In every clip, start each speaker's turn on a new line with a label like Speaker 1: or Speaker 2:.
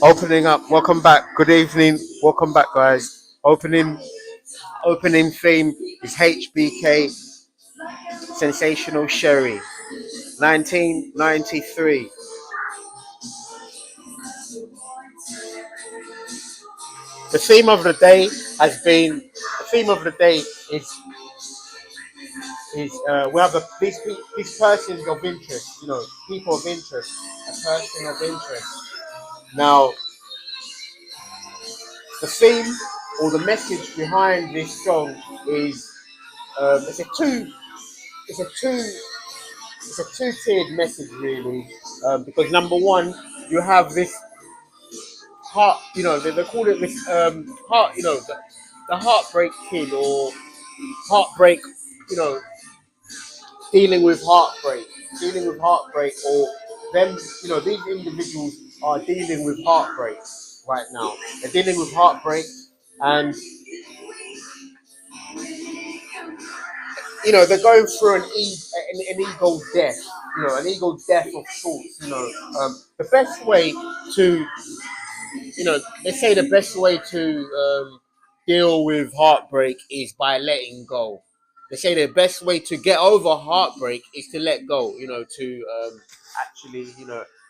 Speaker 1: Opening up. Welcome back. Good evening. Welcome back, guys. Opening theme is HBK Sensational Sherry, 1993. The theme of the day has been. The theme of the day is we have these persons of interest. People of interest. A person of interest. Now, the theme or the message behind this song is it's a two it's a two it's a two-tiered message really, because number one, you have this heart, they call it this heart, the heartbreak kid, or heartbreak, you know dealing with heartbreak, or them, these individuals are dealing with heartbreak right now. They're dealing with heartbreak, and they're going through an ego death, an ego death of sorts. The best way to, they say the best way to deal with heartbreak is by letting go. They say the best way to get over heartbreak is to let go. To actually,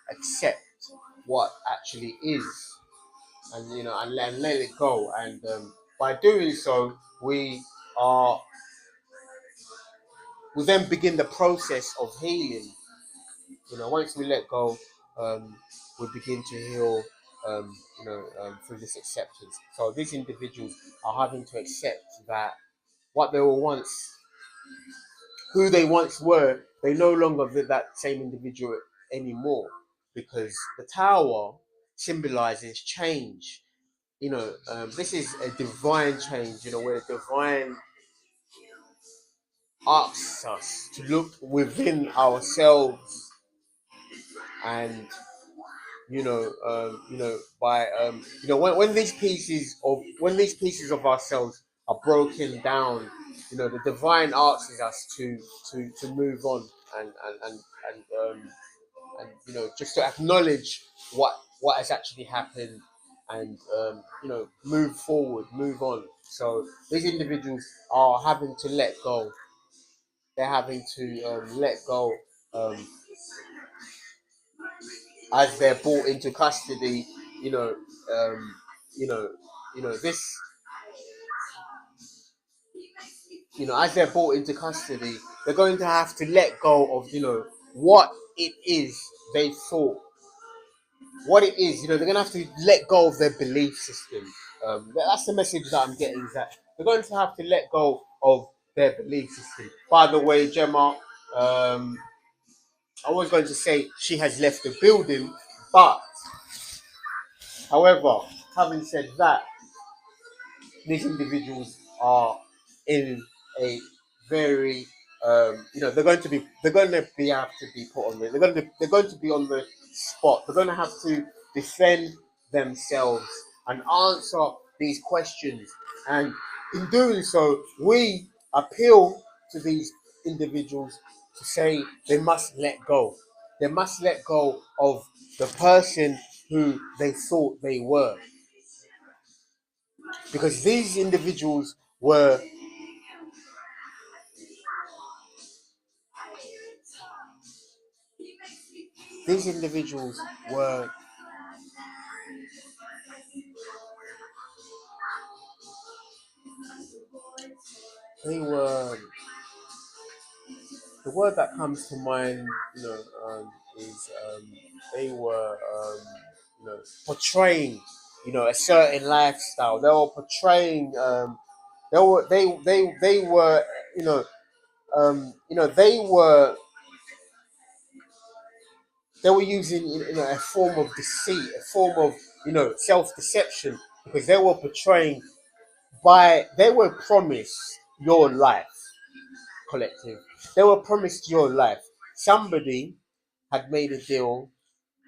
Speaker 1: accept what actually is, and and let it go. And by doing so, are we then begin the process of healing. Once we let go, we begin to heal. Through this acceptance. So these individuals are having to accept that what they were once, who they once were, they no longer that same individual anymore, because the tower symbolizes change. This is a divine change. Where the divine asks us to look within ourselves, and by when these pieces of ourselves are broken down, the divine asks us to move on, and just to acknowledge what has actually happened, and move forward, move on. So these individuals are having to let go. They're having to let go, as they're brought into custody. You know, um, you know, this. As they're brought into custody, they're going to have to let go of what it is they thought. What it is, they're going to have to let go of their belief system. That's the message that I'm getting. Is that they're going to have to let go of their belief system. By the way, Gemma, I was going to say she has left the building, but however, having said that, these individuals are in a very, they're going to be have to be put on the, they're going to be on the spot. They're going to have to defend themselves and answer these questions. And in doing so, we appeal to these individuals to say they must let go. They must let go of the person who they thought they were, because these individuals were they were the word that comes to mind, is they were, portraying, a certain lifestyle. They were portraying, they were, you know, they were using, a form of deceit, a form of, self-deception, because they were portraying they were promised your life, collective. They were promised your life. Somebody had made a deal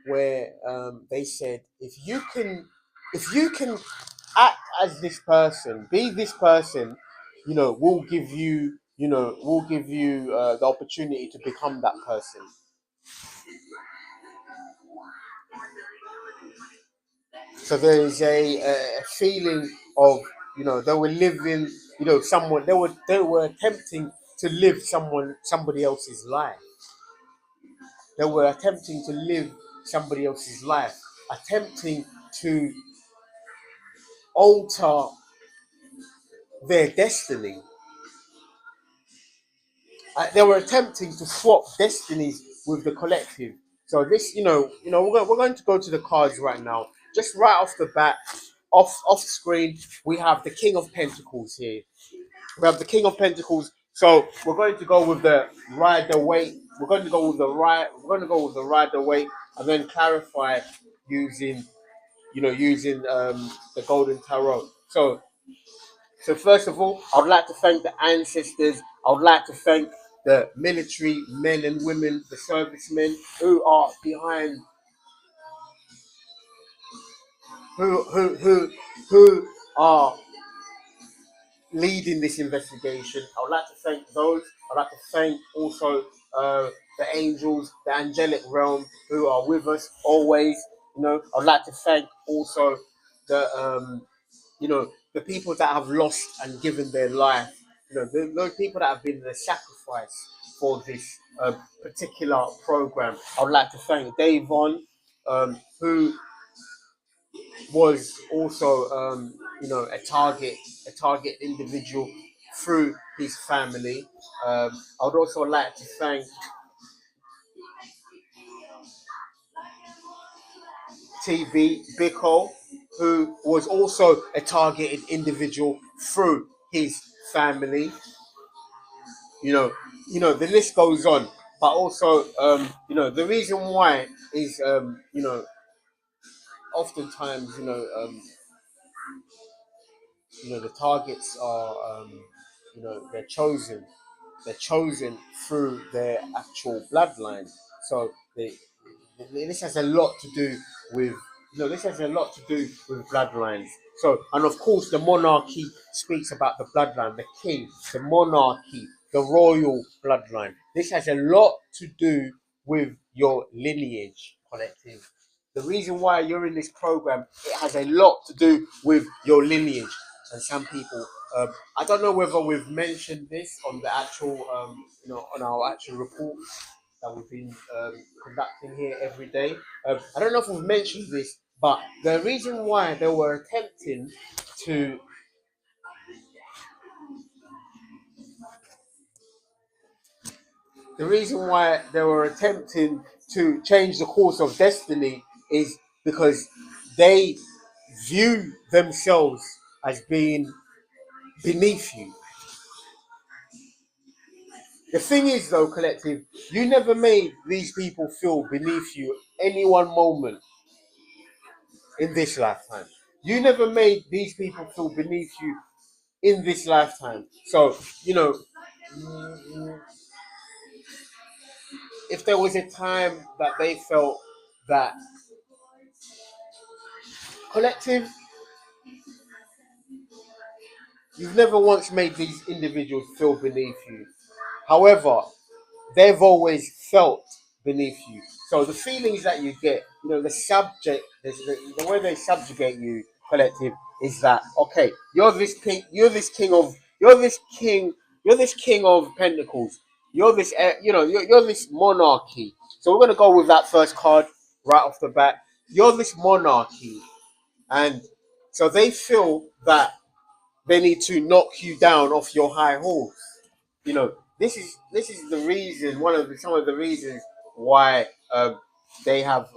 Speaker 1: where they said, if you can act as this person, be this person, we'll give you the opportunity to become that person. So there is a feeling of, they were living, someone, they were attempting to live somebody else's life. They were attempting to live somebody else's life, attempting to alter their destiny. They were attempting to swap destinies with the collective. So this, we're going to go to the cards right now. Just right off the bat, off screen, we have the King of Pentacles here. We have the King of Pentacles. So we're going to go with the Rider Waite. We're going to go with the right. We're going to go with the Rider Waite, and then clarify using, the Golden Tarot. So first of all, I would like to thank the ancestors. I would like to thank the military men and women, the servicemen who are behind, who are leading this investigation. I would like to thank those. I'd like to thank also the angels, the angelic realm who are with us always. I'd like to thank also the people that have lost and given their life. Those people that have been the sacrifice for this particular program. I would like to thank Davon, who was also, a target individual through his family. I would also like to thank TV Biko, who was also a targeted individual through his family. The list goes on. But also, the reason why is, oftentimes, the targets are, they're chosen. They're chosen through their actual bloodline. So this has a lot to do with, this has a lot to do with bloodlines. So, and of course, the monarchy speaks about the bloodline, the king, the monarchy, the royal bloodline. This has a lot to do with your lineage, collective. The reason why you're in this program, it has a lot to do with your lineage. And some people, I don't know whether we've mentioned this on the actual, on our actual report that we've been conducting here every day. I don't know if we've mentioned this, but the reason why they were attempting to change the course of destiny is because they view themselves as being beneath you. The thing is, though, collective, you never made these people feel beneath you any one moment in this lifetime. You never made these people feel beneath you in this lifetime. So, if there was a time that they felt that, collective, you've never once made these individuals feel beneath you. However, they've always felt beneath you. So the feelings that you get, the way they subjugate you, collective, is that, okay? You're this king of pentacles. You're this, you're this monarchy. So we're gonna go with that first card right off the bat. You're this monarchy, and so they feel that they need to knock you down off your high horse. This is the reason, some of the reasons why they have,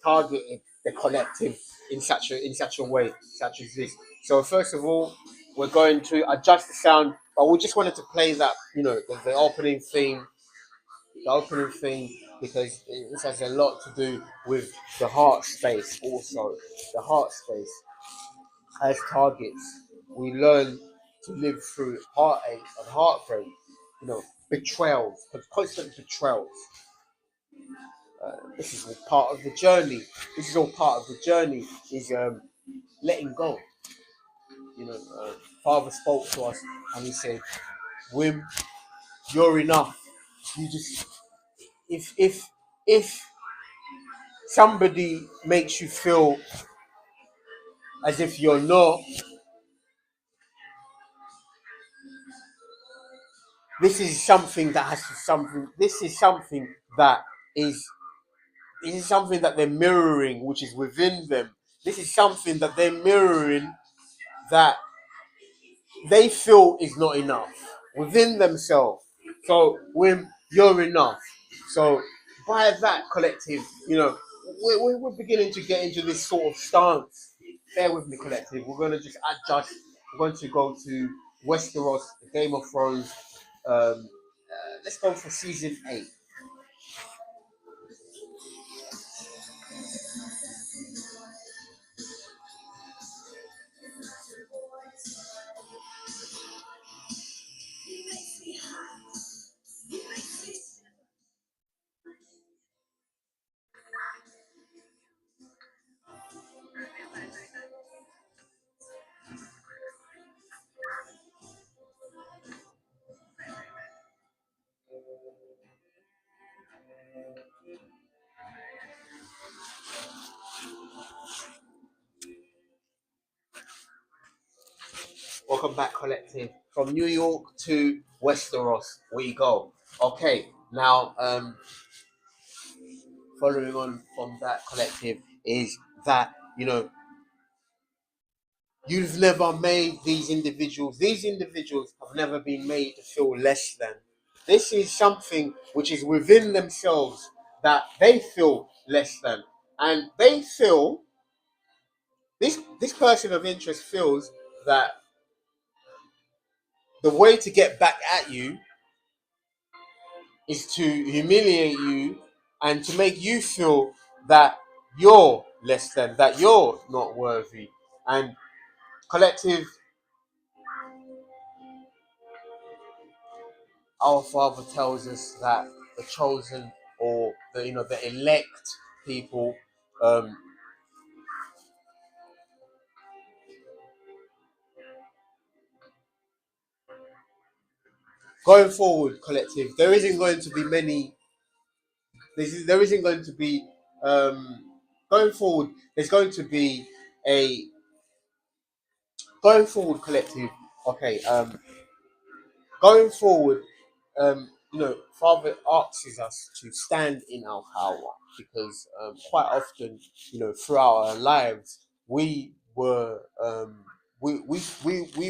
Speaker 1: targeted the collective in such a way such as this. So first of all, we're going to adjust the sound, but we just wanted to play that, the opening thing, because this has a lot to do with the heart space. Also, the heart space has targets. We learn to live through heartache and heartbreak, betrayals, constant betrayals. This is all part of the journey. This is all part of the journey. Is letting go. You know, Father spoke to us and he said, "Wim, you're enough. You just if somebody makes you feel as if you're not, this is something that has to something. That is this is something that they're mirroring, which is within them. This is something that they're mirroring that they feel is not enough within themselves. So when you're enough, so by that collective, we're beginning to get into this sort of stance. Bear with me, collective. We're going to just adjust. We're going to go to Westeros, the Game of Thrones. Let's go for season 8. Welcome back, collective. From New York to Westeros, we go. Okay, now following on from that, collective, is that you've never made these individuals. These individuals have never been made to feel less than. This is something which is within themselves that they feel less than, and they feel this person of interest feels that the way to get back at you is to humiliate you and to make you feel that you're less than, that you're not worthy. And collective, our Father tells us that the chosen, or the elect people, um, going forward, collective, there isn't going to be many. There isn't going to be going forward. There's going to be a going forward, collective. Okay, going forward, Father asks us to stand in our power because quite often, throughout our lives, we were, we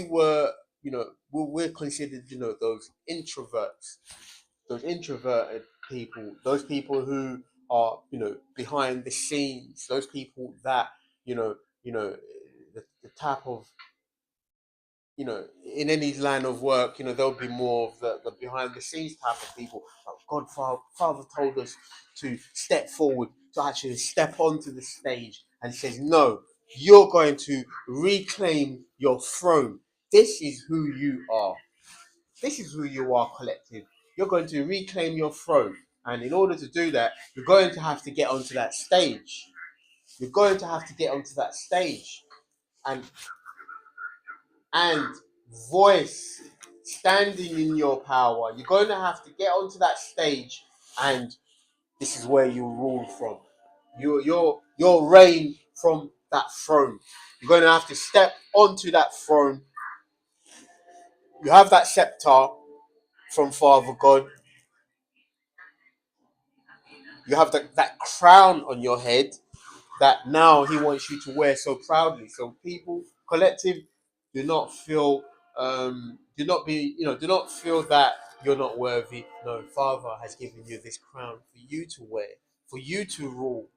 Speaker 1: were, we're considered, those introverted people, those people who are, behind the scenes, those people that, you know, the type of in any line of work, there'll be more of the behind the scenes type of people. But Father told us to step forward, to actually step onto the stage, and says, "No, you're going to reclaim your throne. This is who you are. This is who you are, collective. You're going to reclaim your throne, and in order to do that, you're going to have to get onto that stage. You're going to have to get onto that stage, and and voice, standing in your power. You're going to have to get onto that stage, and this is where you rule from. Your reign from that throne. You're going to have to step onto that throne. You have that scepter from Father God. You have that crown on your head that now he wants you to wear so proudly. So people, collective, do not feel do not feel that you're not worthy. No, Father has given you this crown for you to wear, for you to rule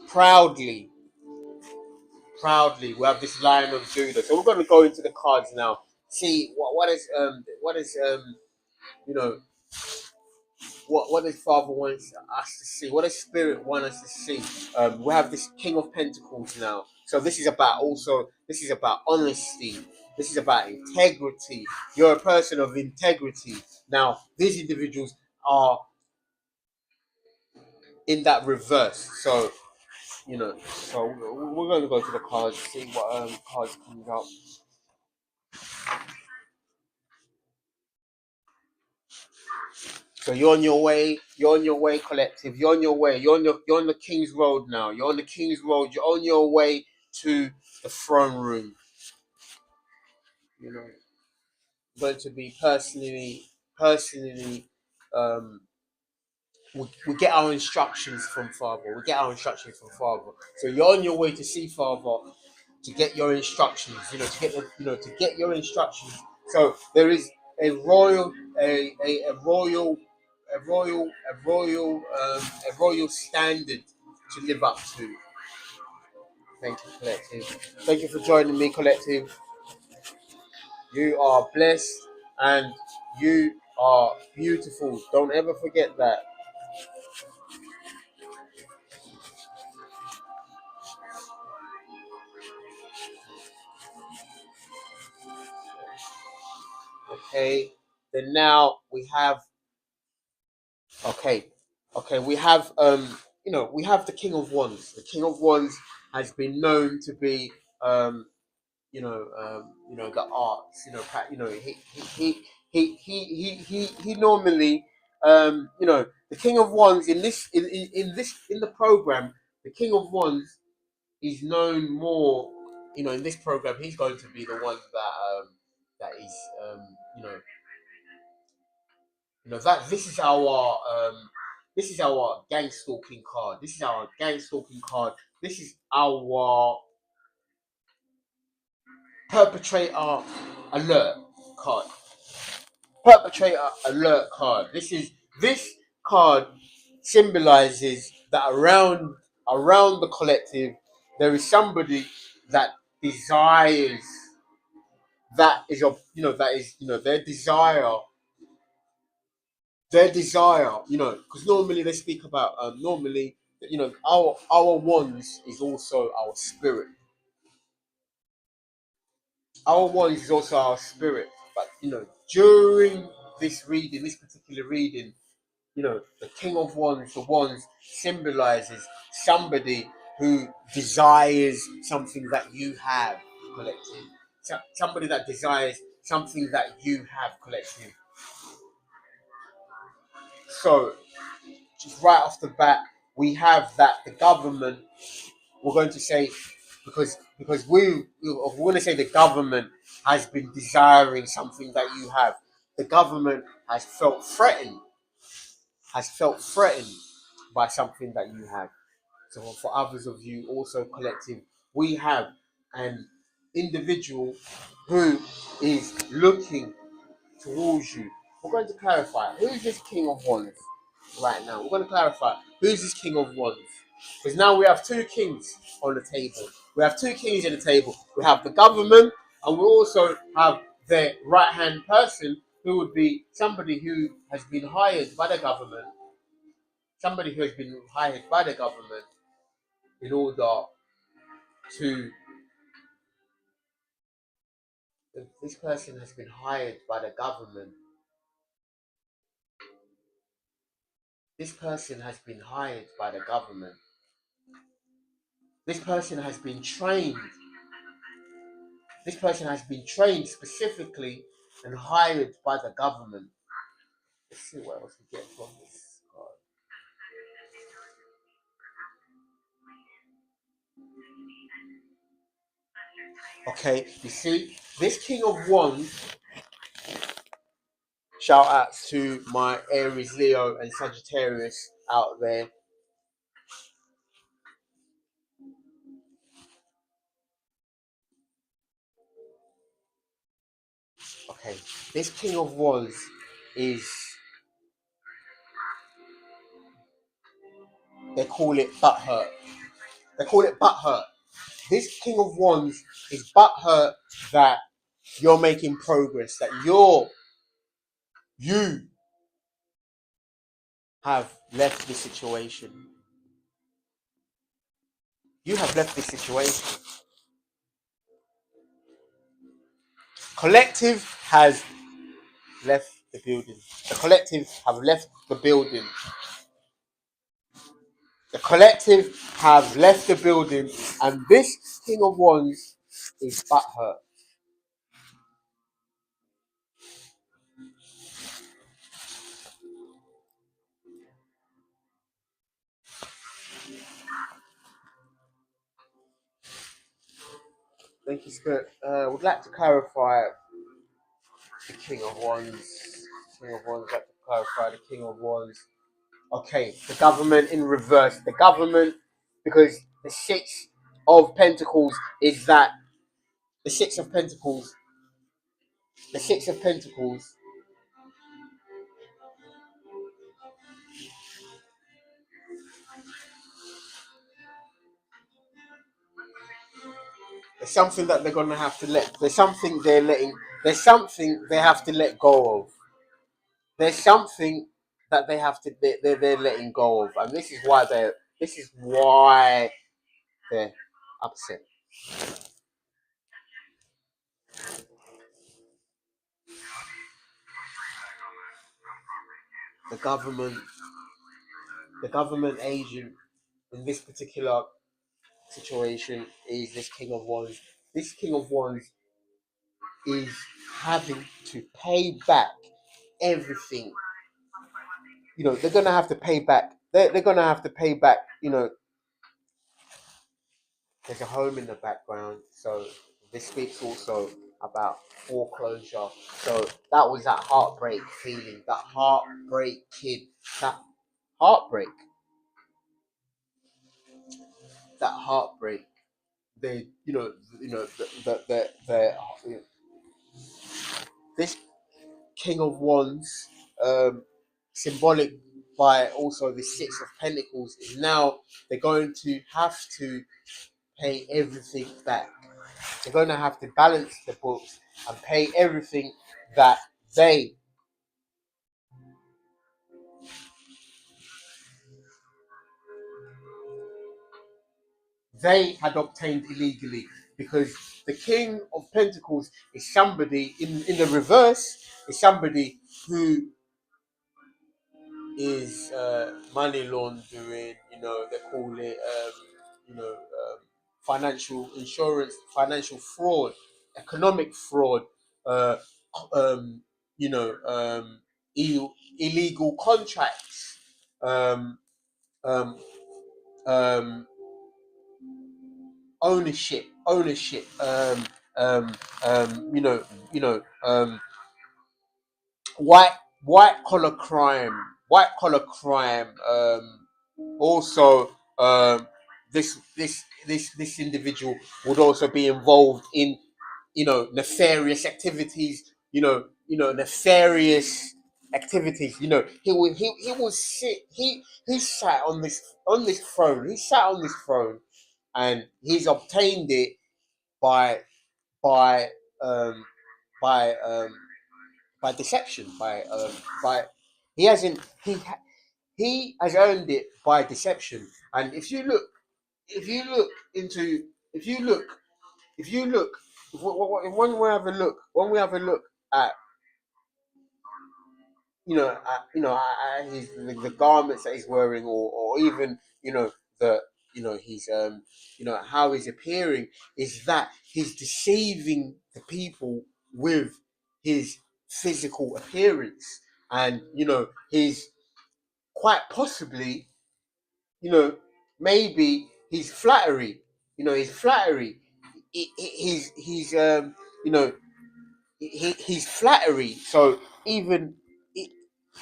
Speaker 1: proudly. Proudly. We have this Lion of Judah. So we're going to go into the cards now. See what is you know what does Father want us to see? What does Spirit want us to see? We have this King of Pentacles now. So this is about honesty. This is about integrity. You're a person of integrity. Now, these individuals are in that reverse. So, so we're going to go to the cards, see what cards comes out. So you're on your way, collective. You're on your way. You're on the King's Road now. You're on the King's Road. You're on your way to the throne room. Going to be personally, um, we get our instructions from Father. So you're on your way to see Father to get your instructions. To get your instructions. So there is a royal, a royal standard to live up to. Thank you, collective. Thank you for joining me, collective. You are blessed and you are beautiful. Don't ever forget that. Okay. Then now we have we have we have the King of Wands. The King of Wands has been known to be the arts. He normally the King of Wands in the program. The King of Wands is known more. In this program, he's going to be the one that is that this is our gang stalking card. This is our gang stalking card. This is our perpetrator alert card. Perpetrator alert card. This card symbolizes that around the collective there is somebody that desires their desire, because normally they speak about our wands is also our spirit. Our wands is also our spirit. But during this particular reading, the King of Wands, the wands symbolizes somebody who desires something that you have, collective. Somebody that desires something that you have, collective. So just right off the bat, we have that the government. We're going to say because we're going to say the government has been desiring something that you have. The government has felt threatened by something that you have. So for others of you, also collective, we have an individual who is looking towards you. We're going to clarify who's this King of Wands right now. We're going to clarify who's this King of Wands. Because now we have two kings on the table. We have two kings on the table. We have the government and we also have the right-hand person who would be somebody who has been hired by the government. Somebody who has been hired by the government in order to. This person has been hired by the government. This person has been hired by the government. This person has been trained. This person has been trained specifically and hired by the government. Let's see what else we get from this card. Okay, you see, this King of Wands, shout outs to my Aries, Leo, and Sagittarius out there. Okay, this King of Wands is, they call it butthurt. They call it butthurt. This King of Wands is butthurt that you're making progress, that you have left the situation. You have left the situation. Collective has left the building. The collective have left the building. The collective have left the building, and this King of Wands is butthurt. Thank you, Spirit. Would like to clarify the King of Wands. King of Wands. Like to clarify the King of Wands. Okay, the government in reverse. The government, because the Six of Pentacles is that the Six of Pentacles. The Six of Pentacles. There's something that they're gonna have to let. There's something they're letting. There's something they have to let go of. There's something that they have to. They're letting go of, and this is why they're. This is why they're upset. The government. The government agent in this particular situation is this King of Wands. This King of Wands is having to pay back everything. You know, they're gonna have to pay back. They're gonna have to pay back. You know, there's a home in the background, so this speaks also about foreclosure. So that was that heartbreak feeling, that heartbreak kid, that heartbreak, that heartbreak. They, this King of Wands, symbolic by also the Six of Pentacles, is now they're going to have to pay everything back. They're going to have to balance the books and pay everything that they had obtained illegally, because the King of Pentacles is somebody in the reverse, is somebody who is money laundering. You know, they call it financial insurance, financial fraud, economic fraud, uh, um, you know, illegal contracts, um, um, um, ownership, um, you know, you know, um, white white collar crime. Also, this individual would also be involved in, you know, nefarious activities. Nefarious activities. You know, he was sit he sat on this throne. He sat on this throne, and he's obtained it by by um by um by deception, by he hasn't he has earned it by deception. And if you look into if you look if you look if, when we have a look when we have a look at the garments that he's wearing, or even the he's how he's appearing, is that he's deceiving the people with his physical appearance. And he's quite possibly, maybe his flattery, his flattery, he's you know he's flattery. So even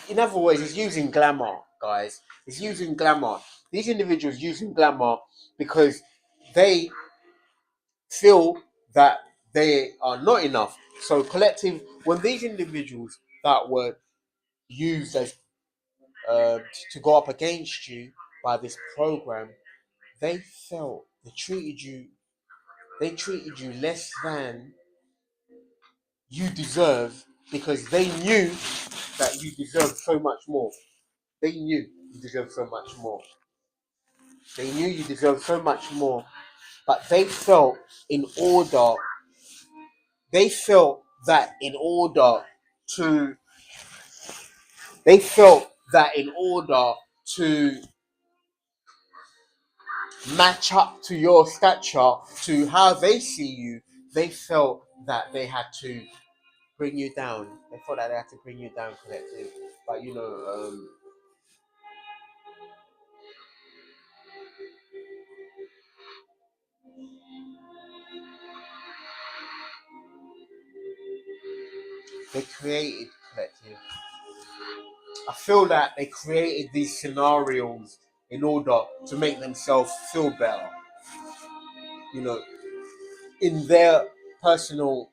Speaker 1: in other words, he's using glamour, guys. He's using glamour. These individuals using glamour because they feel that they are not enough. So collective, when these individuals that were used as to go up against you by this program, they felt they treated you less than you deserve, because they knew that you deserve so much more. They knew you deserved so much more. They knew you deserved so much more, but in order, they felt that in order to, they felt that in order to match up to your stature, to how they see you, they felt that they had to bring you down. They thought that they had to bring you down, collective. But they created collective. I feel that they created these scenarios in order to make themselves feel better. You know, in their personal,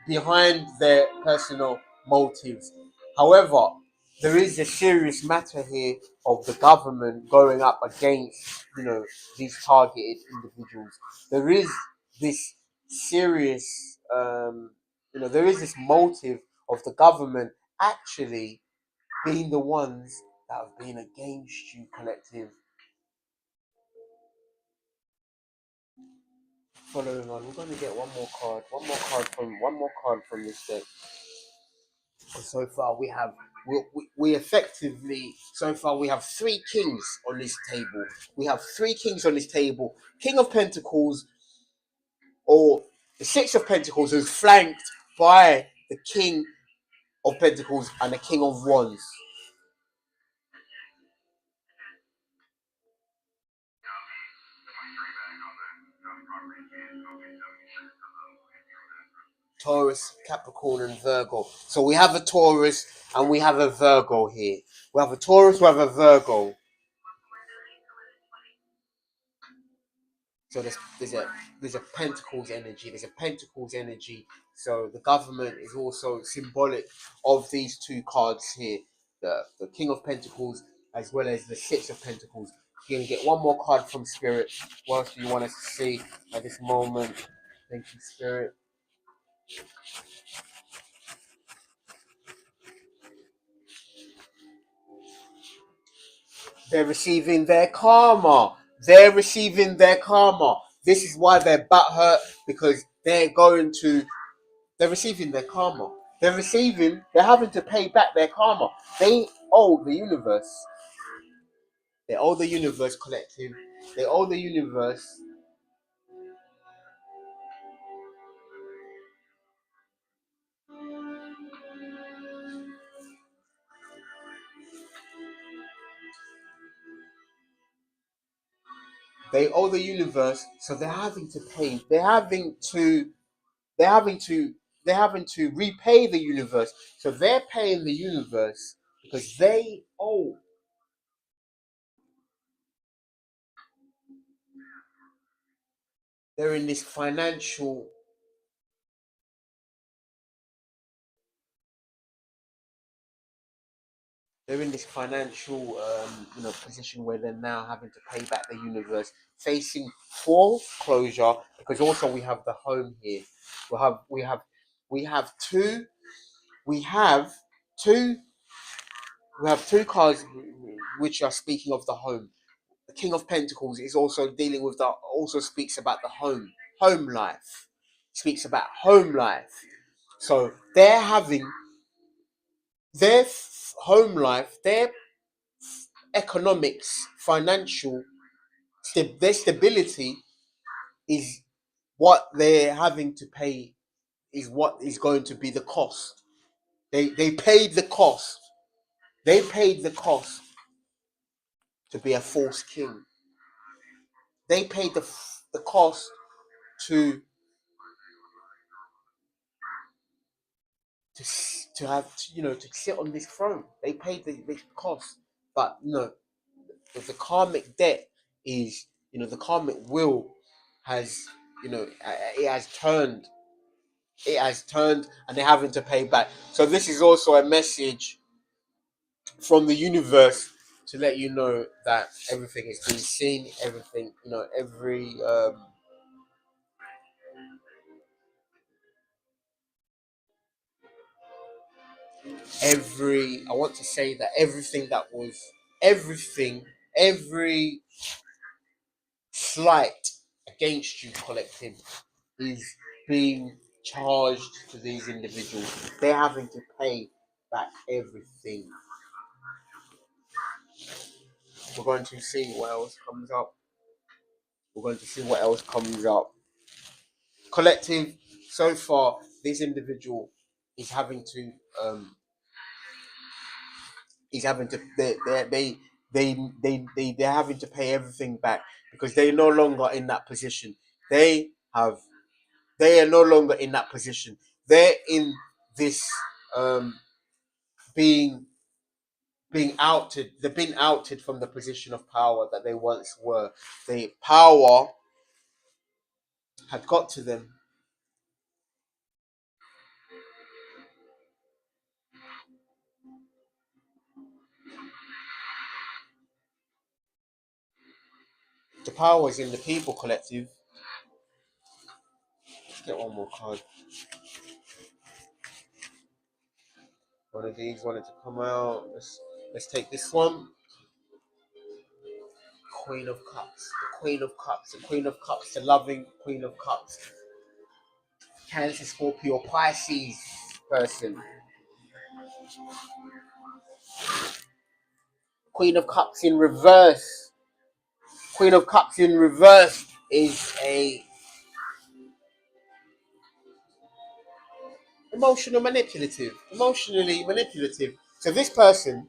Speaker 1: behind their personal motives. However, there is a serious matter here of the government going up against, these targeted individuals. There is this serious, there is this motive of the government actually being the ones that have been against you, collective. Following on, we're going to get one more card from this deck. So far, we effectively, so far we have three kings on this table. We have three kings on this table. King of Pentacles, or the Six of Pentacles, is flanked by the King of Pentacles and the King of Wands. Taurus, Capricorn, and Virgo. So we have a Taurus and we have a Virgo here. We have a Taurus, we have a Virgo. So there's a Pentacles energy. There's a Pentacles energy. So the government is also symbolic of these two cards here, the King of Pentacles as well as the Six of Pentacles. You're gonna get one more card from Spirit. What else do you want us to see at this moment? Thank you, Spirit. They're receiving their karma. They're receiving their karma. This is why they're butthurt, because they're receiving their karma. They're having to pay back their karma. They owe the universe. They owe the universe, collective. They owe the universe. They owe the universe, so they're having to pay. They're having to, they're having to repay the universe. So they're paying the universe because they owe. They're in this financial they're in this financial position where they're now having to pay back the universe, facing foreclosure, because also we have the home here. We have we have two we have two cards which are speaking of the home. The King of Pentacles is also dealing with also speaks about the home life. Speaks about home life. So they're having their home life, their economics, financial, their stability is what they're having to pay, is what is going to be the cost. They paid the cost. They paid the cost to be a false king. They paid the cost to to have to sit on this throne. They paid the cost, but the karmic debt is, the karmic will has, it has turned. It has turned, and they're having to pay back. So this is also a message from the universe to let you know that everything is being seen. Everything, I want to say that everything, every slight against you, collective, is being charged to these individuals. They're having to pay back everything. We're going to see what else comes up. We're going to see what else comes up. Collective, so far, this individual is having to he's having to they're having to pay everything back because they're no longer in that position. They have they are no longer in that position. They're in this um being being outed. They've been outed from the position of power that they once were. The power had got to them. The power is in the people, collective. Let's get one more card. One of these wanted to come out. Let's take this one. Queen of Cups. The Queen of Cups. The Queen of Cups. The loving Queen of Cups. Cancer, Scorpio, Pisces person. Queen of Cups in reverse. Queen of Cups in reverse is a emotionally manipulative. So this person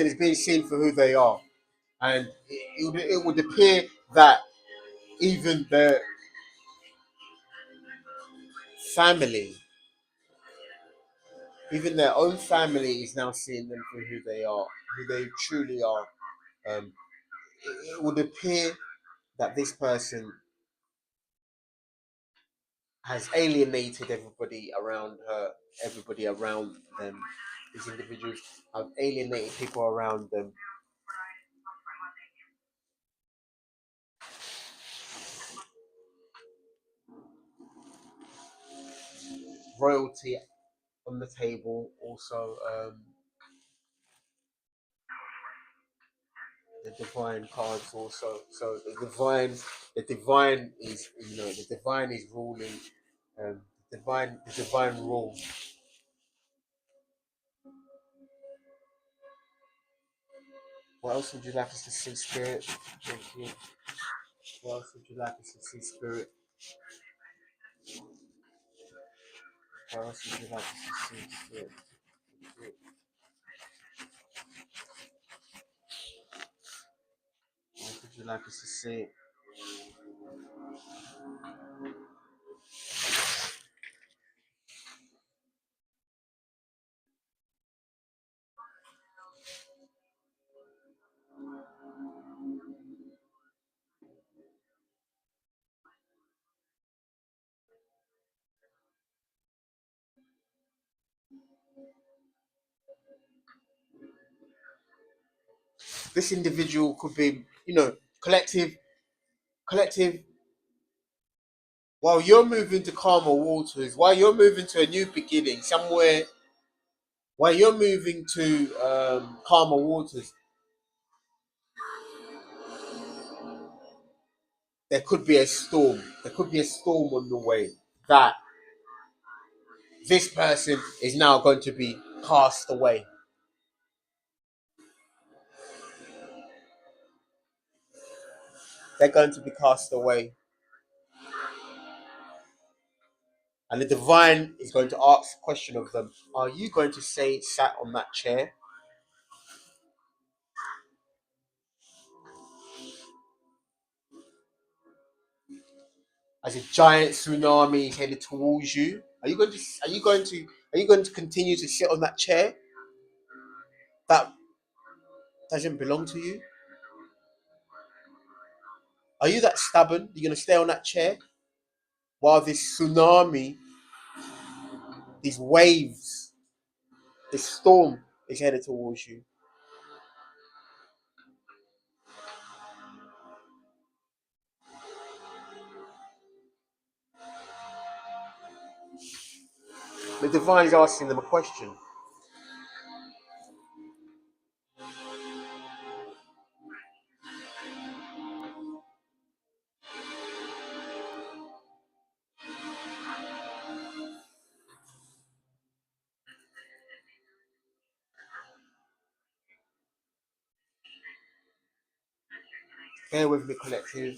Speaker 1: is being seen for who they are, and it would appear that even the family, even their own family, is now seeing them for who they are, who they truly are. Um, it would appear that this person has alienated everybody around her, everybody around them. These individuals have alienated people around them. Royalty on the table, also the divine cards, also. So the divine is the divine is ruling. The divine rule. What else would you like us to see, Spirit? Thank you. What else would you like us to see, Spirit? What else would you like us to see, Spirit? What would you like us to see? This individual could be, collective, collective. While you're moving to calmer waters, while you're moving to a new beginning somewhere, while you're moving to calmer waters, there could be a storm. There could be a storm on the way that this person is now going to be cast away. They're going to be cast away. And the divine is going to ask a question of them. Are you going to stay sat on that chair? As a giant tsunami is headed towards you, are you going to continue to sit on that chair that doesn't belong to you? Are you that stubborn? You're going to stay on that chair while this tsunami, these waves, this storm is headed towards you? The divine is asking them a question. Bear with me, collective.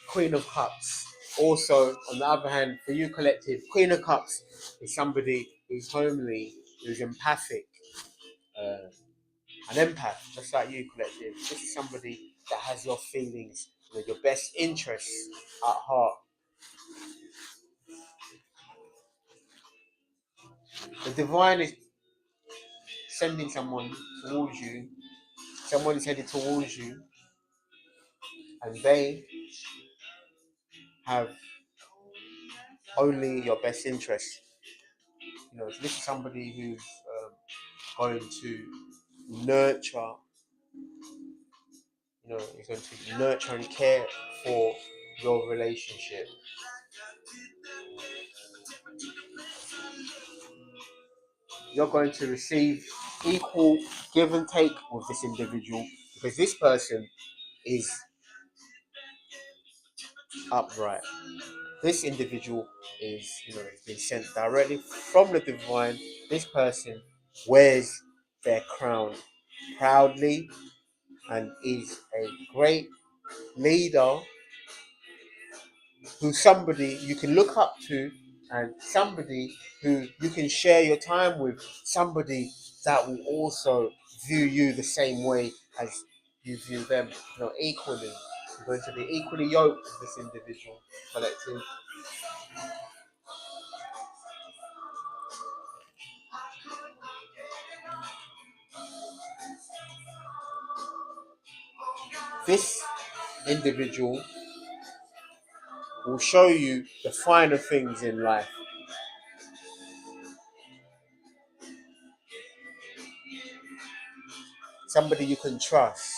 Speaker 1: Queen of Cups. Also, on the other hand, for you, collective, Queen of Cups is somebody who's homely, who's empathic, uh, an empath, just like you, collective. This is somebody that has your feelings, your best interests at heart. The divine is sending someone towards you. Someone is headed towards you, and they have only your best interests. This is somebody who's going to nurture. Is going to nurture and care for your relationship. You're going to receive equal give and take with this individual because this person is upright. This individual is, been sent directly from the divine. This person wears their crown proudly and is a great leader who's somebody you can look up to and somebody who you can share your time with, somebody that will also view you the same way as you view them, equally. You're going to be equally yoked with this individual collective. This individual will show you the finer things in life. somebody you can trust,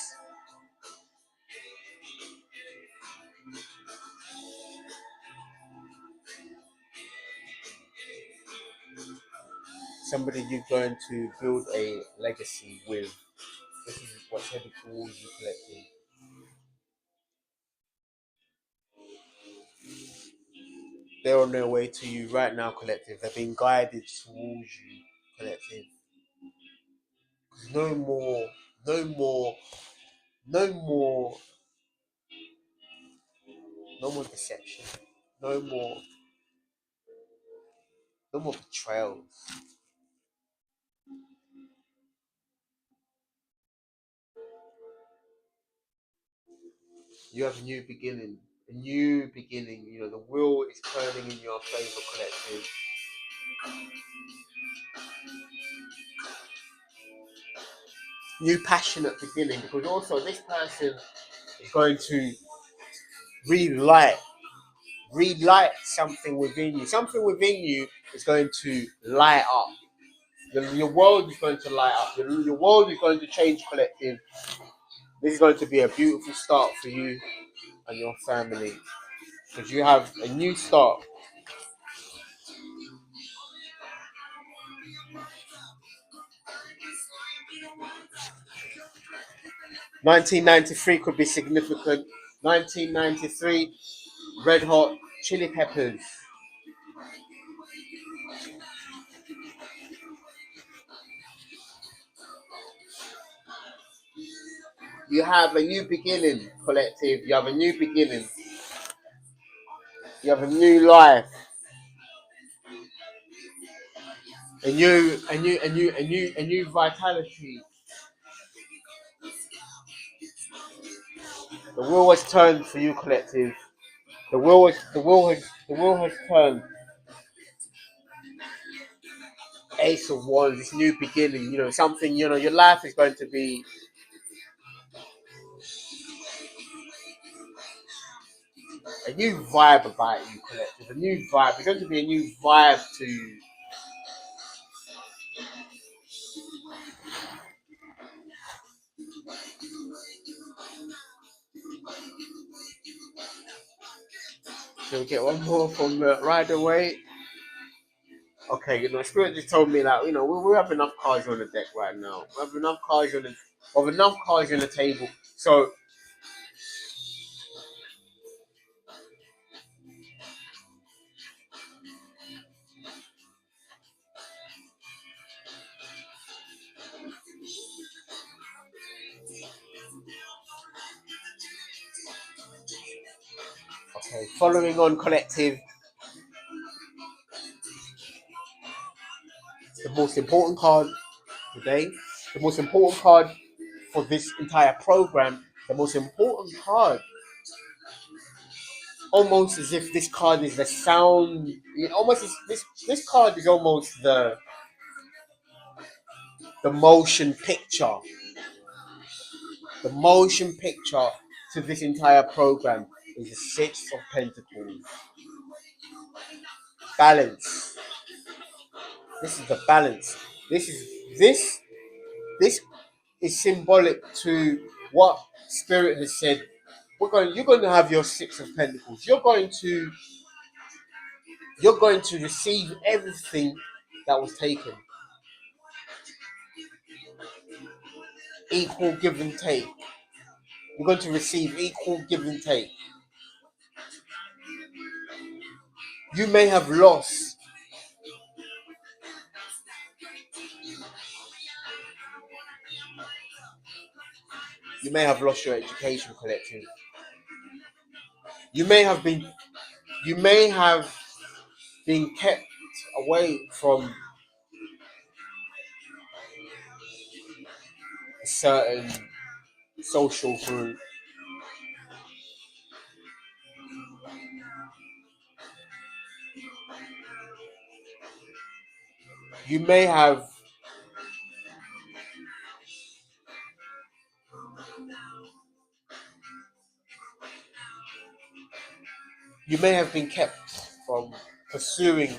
Speaker 1: somebody you're going to build a legacy with. This is what's headed towards you, collective. They're on their way to you right now, collective. They're being guided towards you, collective. No more, no more, no more, no more deception. No more, no more betrayals. You have a new beginning. A new beginning. You know, the wheel is turning in your favor, collective. New passionate beginning, because also this person is going to relight something within you. Something within you is going to light up. Your world is going to light up. Your world is going to change, collective. This is going to be a beautiful start for you and your family, because you have a new start. 1993 could be significant. 1993, Red Hot Chili Peppers. You have a new beginning, collective. You have a new beginning. You have a new life. A new vitality. The wheel has turned for you, collective. The wheel has turned. Ace of Wands, this new beginning. You know, something. You know, your life is going to be a new vibe about you, collective. A new vibe. There's going to be a new vibe to you. So we get one more from right away. Okay, you know, Spirit just told me that, you know, we have enough cards on the deck right now. We have enough cards on the table. So okay, following on, collective, the most important card today, the most important card for this entire program, the most important card, almost as if this card is the sound. Almost this card is almost the motion picture, the motion picture to this entire program is the Six of Pentacles. Balance. This is the balance. This this is symbolic to what Spirit has said. You're going to have your Six of Pentacles. You're going to receive everything that was taken. Equal give and take. You're going to receive equal give and take. You may have lost. You may have lost your education, collective. You may have been. You may have been kept away from a certain social group. You may have been kept from pursuing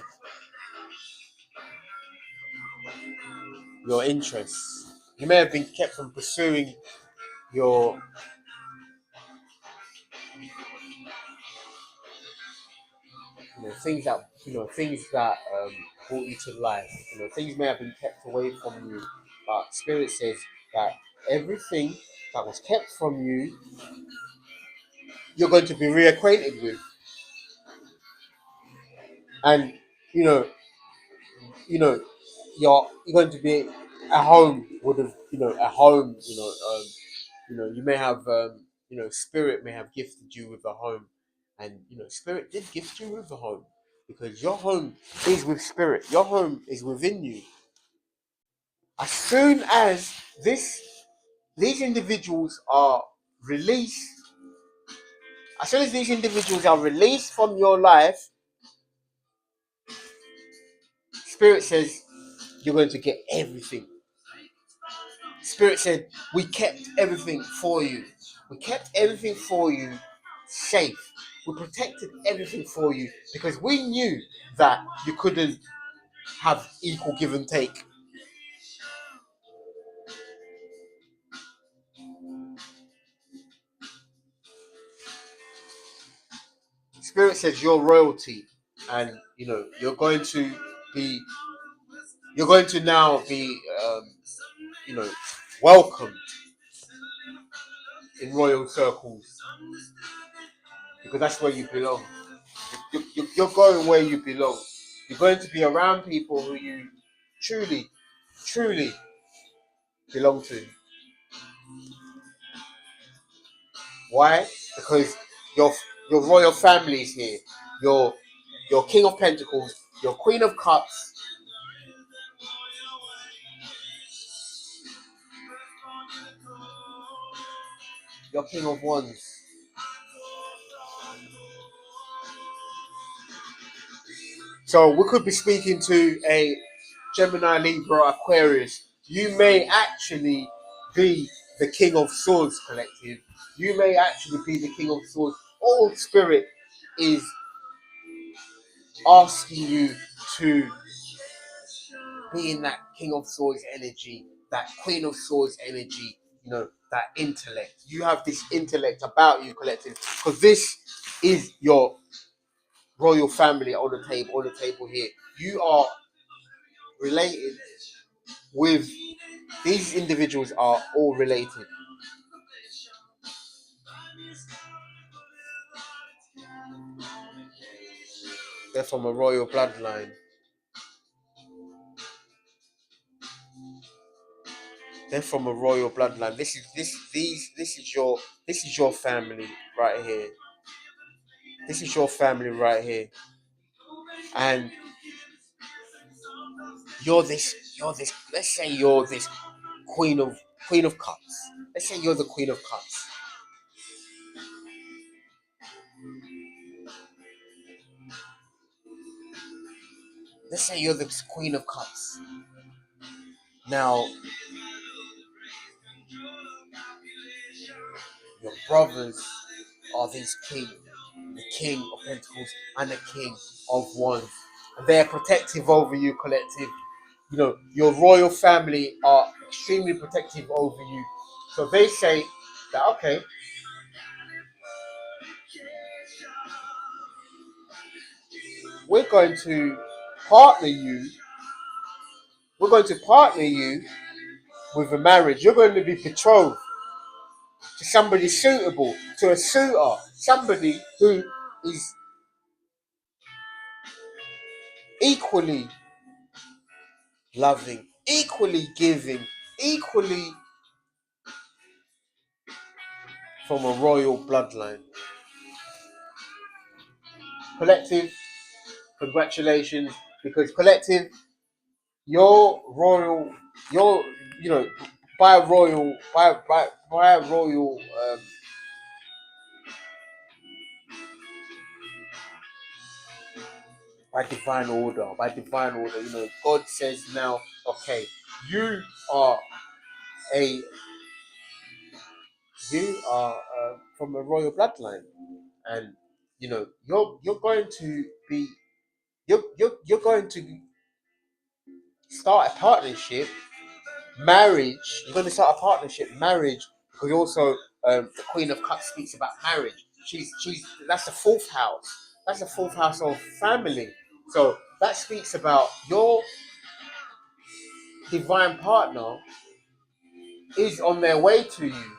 Speaker 1: your interests. You may have been kept from pursuing your things that brought you to life. Things may have been kept away from you, but Spirit says that everything that was kept from you, you're going to be reacquainted with, and you know, you know, you're going to be at home with a home. You may have Spirit may have gifted you with a home, and Spirit did gift you with a home because your home is with Spirit. Your home is within you. As soon as these individuals are released, as soon as these individuals are released from your life, Spirit says you're going to get everything. Spirit said, we kept everything for you. We kept everything for you safe. We protected everything for you because we knew that you couldn't have equal give and take. Spirit says you're royalty, and be you're going to now be you know welcomed in royal circles because that's where you belong. You're going where you belong. You're going to be around people who you truly, truly belong to. Why? Because your your royal family is here. Your King of Pentacles, your Queen of Cups, your King of Wands. So we could be speaking to a Gemini, Libra, Aquarius. You may actually be the King of Swords collective. You may actually be the King of Swords. All Spirit is asking you to be in that King of Swords energy, that Queen of Swords energy, that intellect. You have this intellect about you, collective, because this is your royal family on the table here. You are related with these individuals are all related. They're from a royal bloodline. They're from a royal bloodline. This is your family right here. This is your family right here. And you're this let's say you're this queen of cups. Let's say you're the Queen of Cups. Let's say you're the Queen of Cups. Now your brothers are these the King of Pentacles and the King of Wands. And they're protective over you, collective. Your royal family are extremely protective over you. So they say that, okay, we're going to partner you. We're going to partner you with a marriage. You're going to be betrothed to somebody suitable, to a suitor, somebody who is equally loving, equally giving, equally from a royal bloodline. Collective, congratulations, because collective, your royal, your by a royal, by a royal, by divine order. God says now, okay, you are a you are from a royal bloodline, and you're going to be you're going to start a partnership Marriage, you're going to start a partnership, marriage, because also the Queen of Cups speaks about marriage. She's that's the fourth house. That's the fourth house of family. So that speaks about your divine partner is on their way to you.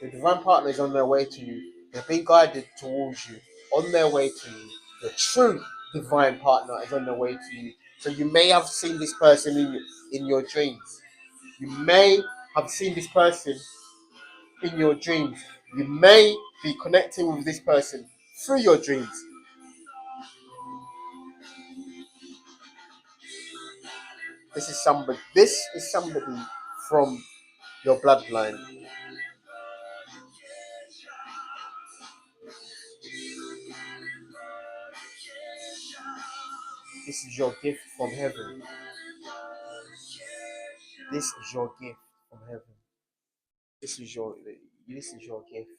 Speaker 1: The divine partner is on their way to you. They're being guided towards you, on their way to you. The true divine partner is on their way to you. So you may have seen this person in your dreams. You may have seen this person in your dreams. You may be connecting with this person through your dreams. This is somebody. This is somebody from your bloodline. This is your gift from heaven. This is your gift from heaven. This is your gift.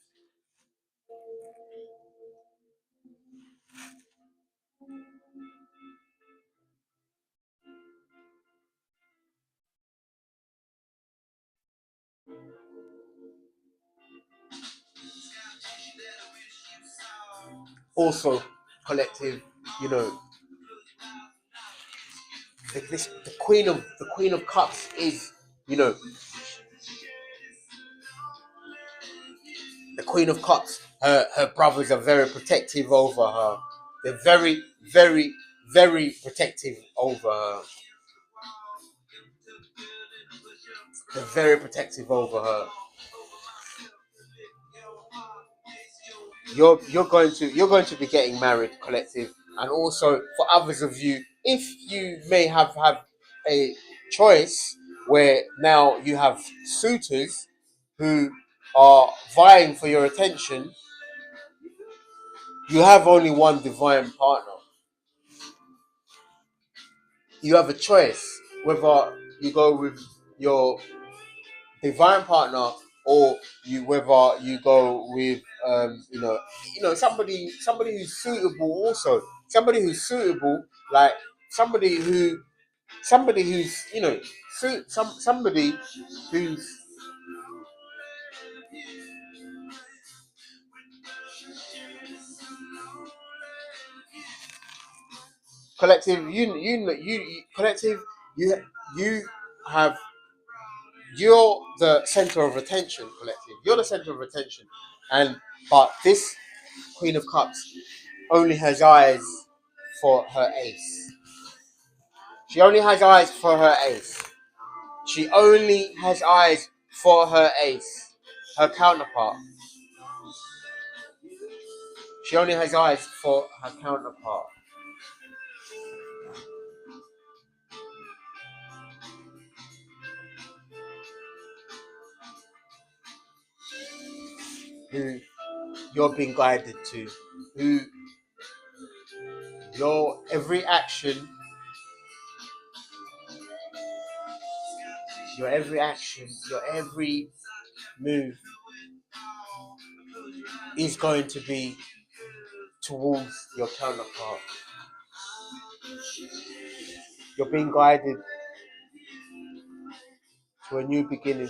Speaker 1: Also, collective, you know, the Queen of Cups is, you know, the Queen of Cups. Her brothers are very protective over her. They're very, very, very protective over her. They're very protective over her. You're going to be getting married, collective, and also for others of you, if you may have a choice where now you have suitors who are vying for your attention, you have only one divine partner. You have a choice whether you go with your divine partner or whether you go with somebody who's suitable, also somebody who's suitable, like somebody who's somebody who's collective. Collective, you you have you're the center of attention. Collective, you're the center of attention, and but this Queen of Cups only has eyes for her ace. She only has eyes for her ace. She only has eyes for her ace, her counterpart. She only has eyes for her counterpart. Who you're being guided to, who your every action, your every move is going to be towards your counterpart. You're being guided to a new beginning.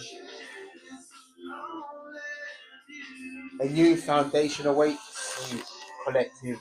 Speaker 1: A new foundation awaits you, collective.